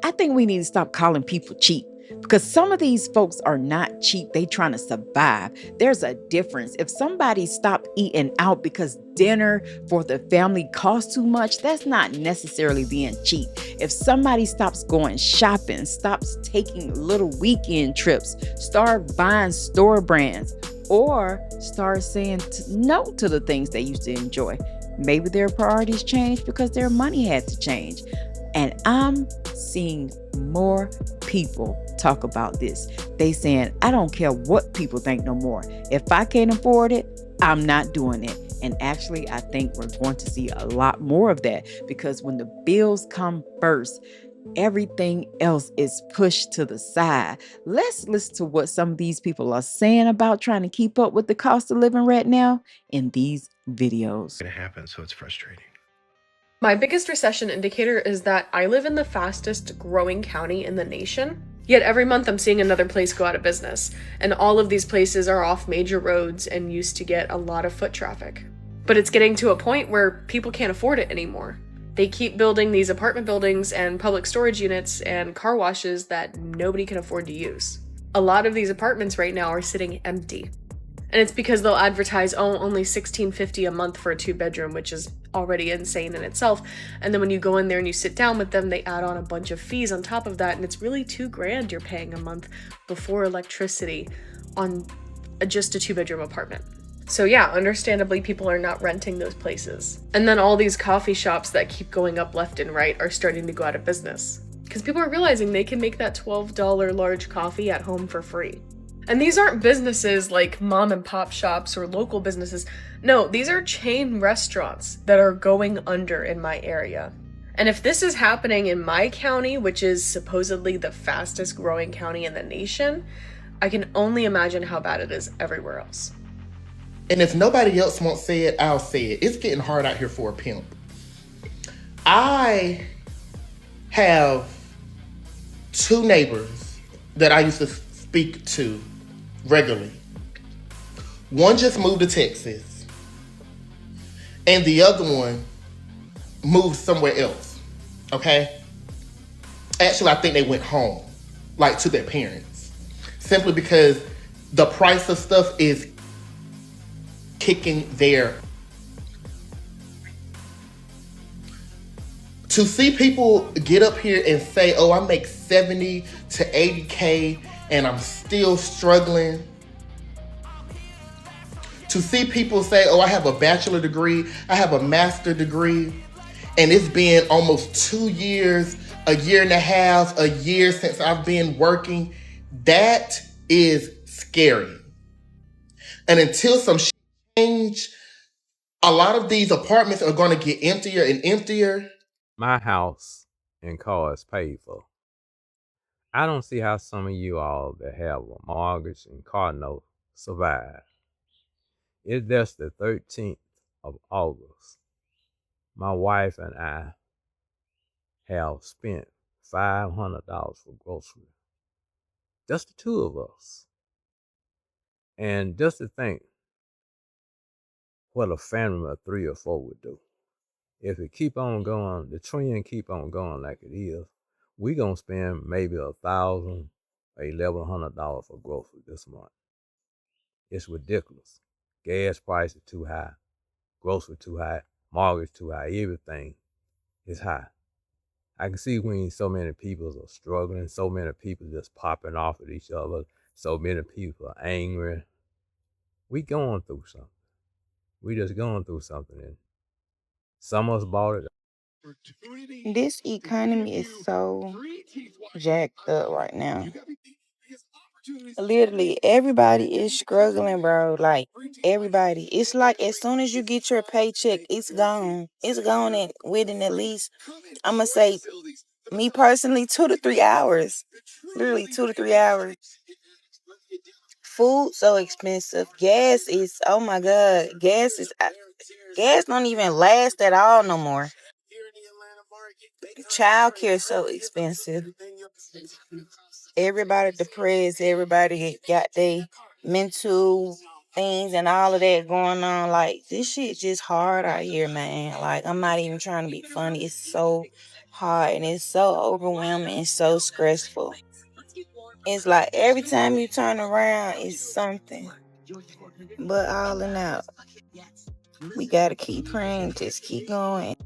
I think we need to stop calling people cheap because some of these folks are not cheap. They trying to survive. There's a difference. If somebody stopped eating out because dinner for the family costs too much, that's not necessarily being cheap. If somebody stops going shopping, stops taking little weekend trips, start buying store brands, or start saying no to the things they used to enjoy, maybe their priorities changed because their money had to change. And I'm seeing more people talk about this. They saying, I don't care what people think no more. If I can't afford it, I'm not doing it. And actually, I think we're going to see a lot more of that because when the bills come first, everything else is pushed to the side. Let's listen to what some of these people are saying about trying to keep up with the cost of living right now in these videos. Going to happen, so it's frustrating. My biggest recession indicator is that I live in the fastest growing county in the nation. Yet every month I'm seeing another place go out of business, and all of these places are off major roads and used to get a lot of foot traffic. But it's getting to a point where people can't afford it anymore. They keep building these apartment buildings and public storage units and car washes that nobody can afford to use. A lot of these apartments right now are sitting empty. And it's because they'll advertise, only $1,650 a month for a 2-bedroom, which is already insane in itself. And then when you go in there and you sit down with them, they add on a bunch of fees on top of that, and it's really $2,000 you're paying a month before electricity on just a 2-bedroom apartment. So yeah, understandably, people are not renting those places. And then all these coffee shops that keep going up left and right are starting to go out of business because people are realizing they can make that $12 large coffee at home for free. And these aren't businesses like mom and pop shops or local businesses. No, these are chain restaurants that are going under in my area. And if this is happening in my county, which is supposedly the fastest growing county in the nation, I can only imagine how bad it is everywhere else. And if nobody else won't say it, I'll say it. It's getting hard out here for a pimp. I have 2 neighbors that I used to speak to regularly. One just moved to Texas, and the other one moved somewhere else. Okay? Actually, I think they went home, like to their parents, simply because the price of stuff is kicking their. To see people get up here and say, oh, I make 70 to 80K and I'm still struggling. To see people say, oh, I have a bachelor degree, I have a master degree, and it's been almost 2 years, a year and a half, a year since I've been working, that is scary. And until some change, a lot of these apartments are going to get emptier and emptier. My house and car is paid for. I don't see how some of you all that have a mortgage and car note survive. It's just the 13th of August. My wife and I have spent $500 for groceries. Just the 2 of us. And just to think what a family of 3 or 4 would do. If it keep on going, the trend keep on going like it is, we gonna spend maybe $1,000 or $1,100 for groceries this month. It's ridiculous. Gas prices too high, grocery too high, mortgage too high, everything is high. I can see when so many people are struggling, so many people just popping off at each other, so many people are angry. We going through something. We just going through something, and some of us bought it. This economy is so jacked up right now. Literally, everybody is struggling, bro. Like, everybody. It's like as soon as you get your paycheck, it's gone. It's gone within at least, I'm going to say, me personally, 2 to 3 hours. Literally 2 to 3 hours. Food so expensive. Gas is, oh my God. Gas don't even last at all no more. Childcare is so expensive. Everybody depressed. Everybody got their mental things and all of that going on. Like, this shit just hard out here, man. Like, I'm not even trying to be funny. It's so hard and it's so overwhelming and so stressful. It's like every time you turn around, it's something. But all in all, we gotta keep praying, just keep going.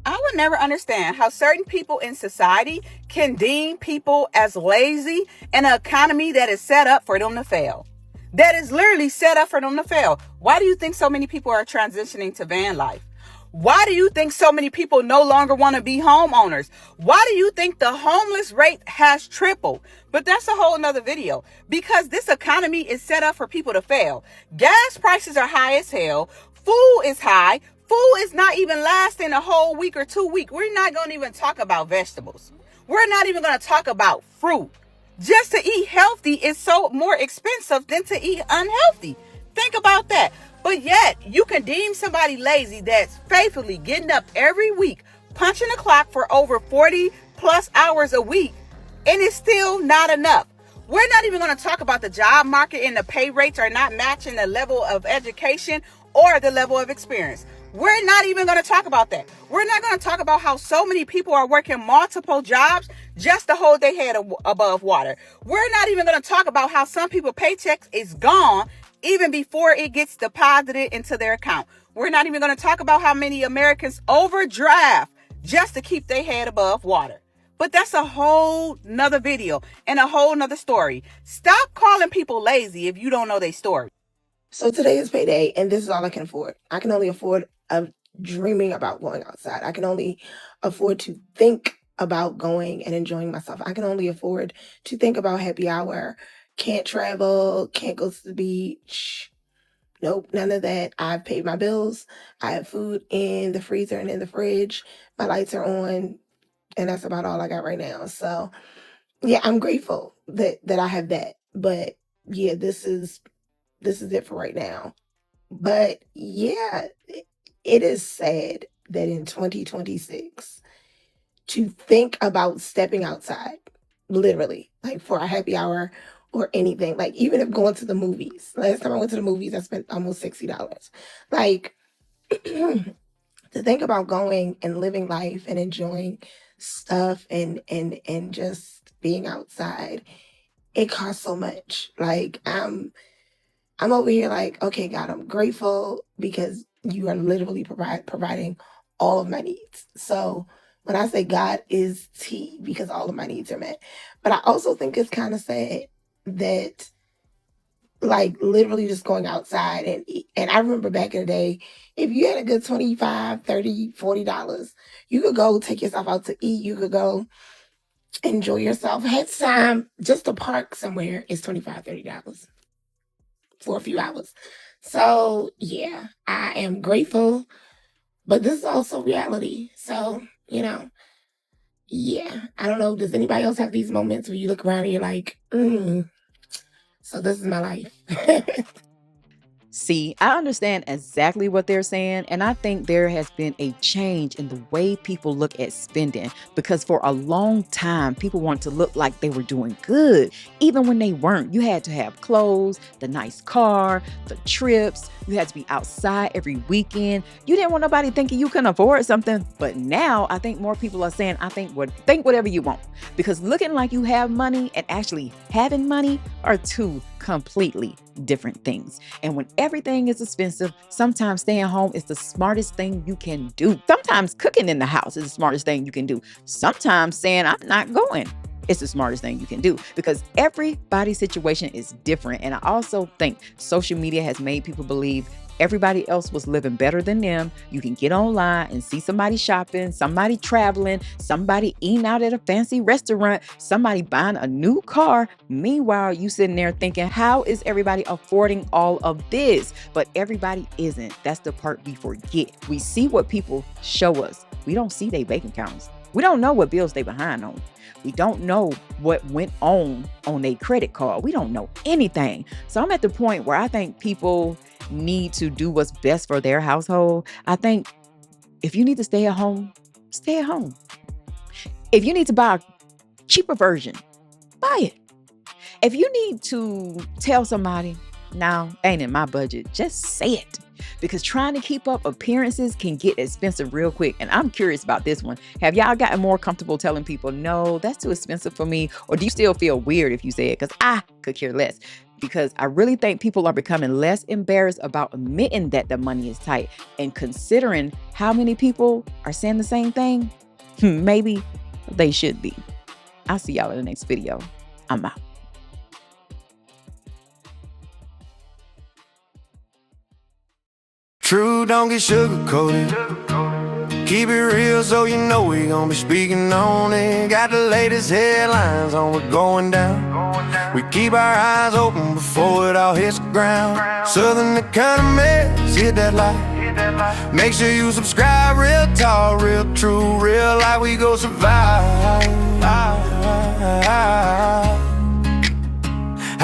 I would never understand how certain people in society can deem people as lazy in an economy that is set up for them to fail. That is literally set up for them to fail. Why do you think so many people are transitioning to van life? Why do you think so many people no longer want to be homeowners? Why do you think the homeless rate has tripled? But that's a whole nother video, because this economy is set up for people to fail. Gas prices are high as hell. Food is high. Food is not even lasting a whole week or 2 weeks. We're not going to even talk about vegetables. We're not even going to talk about fruit. Just to eat healthy is so more expensive than to eat unhealthy. Think about that. But yet, you can deem somebody lazy that's faithfully getting up every week, punching the clock for over 40 plus hours a week, and it's still not enough. We're not even going to talk about the job market and the pay rates are not matching the level of education or the level of experience. We're not even going to talk about that. We're not going to talk about how so many people are working multiple jobs just to hold their head above water. We're not even going to talk about how some people paychecks is gone even before it gets deposited into their account. We're not even going to talk about how many Americans overdraft just to keep their head above water. But that's a whole nother video and a whole nother story. Stop calling people lazy if you don't know their story. So today is payday, and this is all I can afford. I can only afford dreaming about going outside. I can only afford to think about going and enjoying myself. I can only afford to think about happy hour. Can't travel, can't go to the beach. Nope, none of that. I've paid my bills. I have food in the freezer and in the fridge. My lights are on, and that's about all I got right now. So yeah, I'm grateful that I have that. But yeah, this is it for right now. But yeah, it is sad that in 2026 to think about stepping outside, literally, like for a happy hour or anything, like even if going to the movies. Last time I went to the movies, I spent almost $60. Like to think about going and living life and enjoying stuff and just being outside, it costs so much. Like I'm over here like, okay, God, I'm grateful because you are literally providing all of my needs. So when I say God is T, because all of my needs are met. But I also think it's kind of sad that like literally just going outside and eat. And I remember back in the day, if you had a good $25, $30, $40, you could go take yourself out to eat. You could go enjoy yourself. Had time just to park somewhere is $25, $30 for a few hours. So yeah, I am grateful, but this is also reality. So, yeah, I don't know. Does anybody else have these moments where you look around and you're like, so this is my life? See, I understand exactly what they're saying, and I think there has been a change in the way people look at spending because for a long time, people want to look like they were doing good, even when they weren't. You had to have clothes, the nice car, the trips. You had to be outside every weekend. You didn't want nobody thinking you couldn't afford something. But now I think more people are saying, think whatever you want, because looking like you have money and actually having money are two completely different things. And when everything is expensive, sometimes staying home is the smartest thing you can do. Sometimes cooking in the house is the smartest thing you can do. Sometimes saying I'm not going, it's the smartest thing you can do because everybody's situation is different. And I also think social media has made people believe everybody else was living better than them. You can get online and see somebody shopping, somebody traveling, somebody eating out at a fancy restaurant, somebody buying a new car. Meanwhile, you sitting there thinking, how is everybody affording all of this? But everybody isn't. That's the part we forget. We see what people show us. We don't see their bank accounts. We don't know what bills they behind on. We don't know what went on their credit card. We don't know anything. So I'm at the point where I think people need to do what's best for their household. I think if you need to stay at home, stay at home. If you need to buy a cheaper version, buy it. If you need to tell somebody, No, ain't in my budget. Just say it. Because trying to keep up appearances can get expensive real quick. And I'm curious about this one. Have y'all gotten more comfortable telling people, no, that's too expensive for me? Or do you still feel weird if you say it? Because I could care less. Because I really think people are becoming less embarrassed about admitting that the money is tight. And considering how many people are saying the same thing, maybe they should be. I'll see y'all in the next video. I'm out. True, don't get sugar-coated. Keep it real so you know we gon' be speaking on it. Got the latest headlines on what's going down. We keep our eyes open before it all hits the ground. Southern ECONOMIST, hit that like. Make sure you subscribe, real talk, real true, real life, we go survive.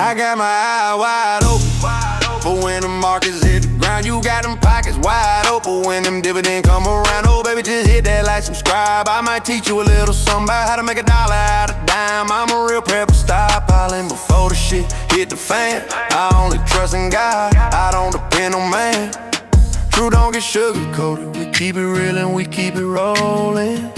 I got my eye wide open for when the markets hit the ground. You got them pockets wide open when them dividends come around. Oh baby, just hit that like, subscribe. I might teach you a little something about how to make $1 out of dime. I'm a real prepper, stockpiling before the shit hit the fan. I only trust in God, I don't depend on man. True, don't get sugar-coated. We keep it real and we keep it rolling.